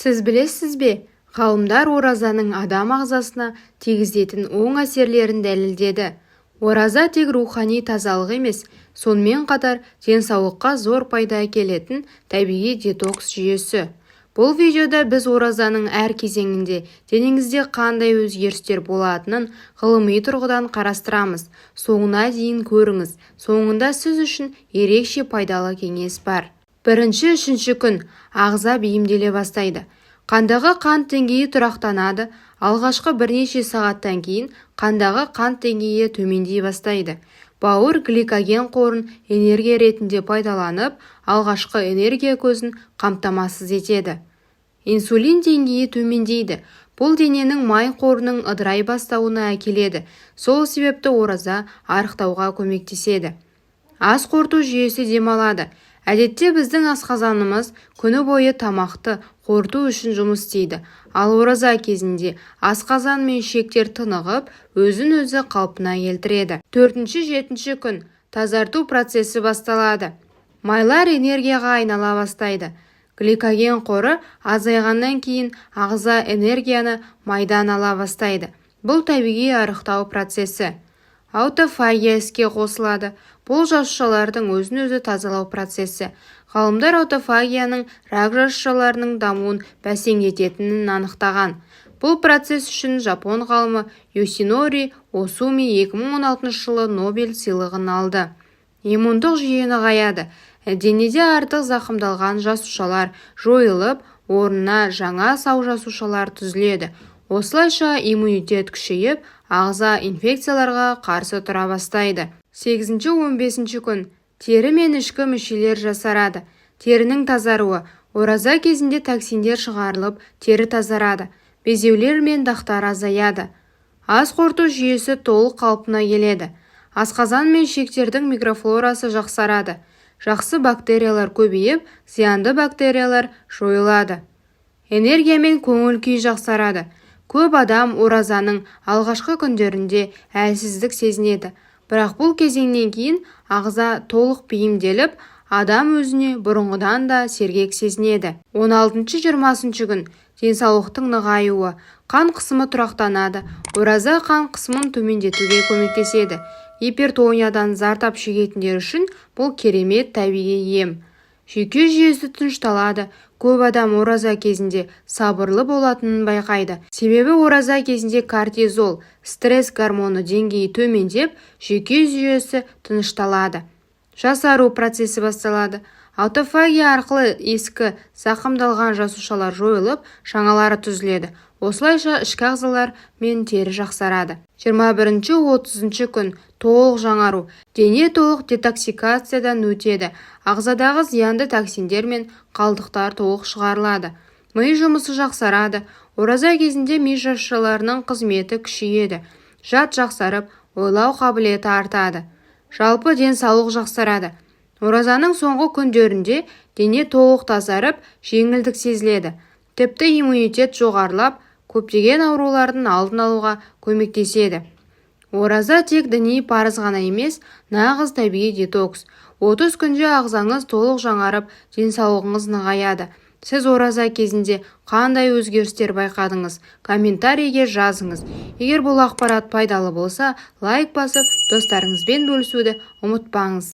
Сіз білесіз бе? Ғалымдар оразаның адам ағзасына тигізетін оң әсерлерін дәлелдеді. Ораза тек рухани тазалық емес, сонымен қатар денсаулыққа зор пайда әкелетін табиғи детокс жүйесі. Бұл видеода біз оразаның әр кезеңінде денеңізде қандай өзгерістер болатынын ғылыми тұрғыдан қарастырамыз. Соңына дейін көріңіз. Соңында сіз үшін ерекше пайдалы кеңес бар. Бірінші, үшінші күн ағза бейімделе бастайды. Қандағы қант деңгейі тұрақтанады. Алғашқы бірнеше сағаттан кейін қандағы қант деңгейі төмендей бастайды. Бауыр гликоген қорын энергия ретінде пайдаланып, алғашқы энергия көзін қамтамасыз етеді. Инсулин деңгейі төмендейді. Бұл дененің май қорының ыдырай бастауына әкеледі. Сол себепті ораза арықтауға көмектеседі. Ас қорыту жүйесі демалады. Әдетте біздің асқазанымыз күні бойы тамақты қорыту үшін жұмыс істейді. Ал ораза кезінде асқазан мен ішектер тынығып, өзін-өзі қалпына келтіреді. Төртінші, жетінші күн тазарту процесі басталады. Майлар энергияға айнала бастайды. Гликоген қоры азайғаннан кейін ағза энергияны майдан ала бастайды. Бұл табиғи арықтау процесі. Аутофагия іске қосылады. Бұл жасушалардың өзін-өзі тазалау процесі. Ғалымдар аутофагияның рак жасушаларының дамуын бәсеңдететінін анықтаған. Бұл процесс үшін жапон ғалымы Йосинори Осуми 2016 жылы Нобель сыйлығын алды. Иммундық жүйені нығаяды. Денеде артық зақымдалған жасушалар жойылып, орнына жаңа сау жасушалар түзіледі. Осылайша иммунитет күшейіп, ағза инфекцияларға қарсы тұра бастайды. 8-15 күн тері мен ішкі мүшелер жасарады. Терінің тазаруы. Ораза кезінде токсиндер шығарылып, тері тазарады. Безеулер мен дақтар азаяды. Ас қорыту жүйесі толық қалпына келеді. Асқазан мен ішектердің микрофлорасы жақсарады. Жақсы бактериялар көбейіп, зиянды бактериялар жойылады. Энергия мен көңіл күй жақсарады. Көп адам оразаның алғашқы күндерінде әлсіздік сезінеді. Бірақ бұл кезеңнен кейін ағза толық бейімделіп, адам өзіне бұрынғыдан да сергек сезінеді. 16-20 күн денсаулықтың нығаюы. Қан қысымы тұрақтанады. Ораза қан қысымын төмендетуге көмектеседі. Гипертониядан зардап шегетіндер үшін бұл керемет табиғи ем. Жүйке жүйесі тынышталады. Көп адам ораза кезінде сабырлы болатынын байқайды. Себебі ораза кезінде кортизол, стресс гормоны деңгейі төмендеп, жүйке жүйесі тынышталады. Жасару процесі басталады. Аутофагия арқылы ескі зақымдалған жасушалар жойылып, жаңалары түзіледі. Осылайша ішкі ағзалар мен тері жақсарады. 21-30 күн толық жаңару. Дене толық детоксикациядан өтеді. Ағзадағы зиянды токсиндер мен қалдықтар толық шығарылады. Ми жұмысы жақсарады. Ораза кезінде ми жасушаларының қызметі күшейеді. Жад жақсарып, ойлау қабілеті артады. Жалпы денсаулық жақсарады. Оразаның соңғы күндерінде дене толық тазарып, жеңілдік сезіледі. Тіпті иммунитет жоғарылап, көптеген аурулардың алдын алуға көмектеседі. Ораза тек діни парыз ғана емес, нағыз табиғи детокс. 30 күнде ағзаңыз толық жаңарып, денсаулығыңыз нығаяды. Сіз ораза кезінде қандай өзгерістер байқадыңыз? Комментарийге жазыңыз. Егер бұл ақпарат пайдалы болса, лайк басып, достарыңызбен бөлісуді ұмытпаңыз.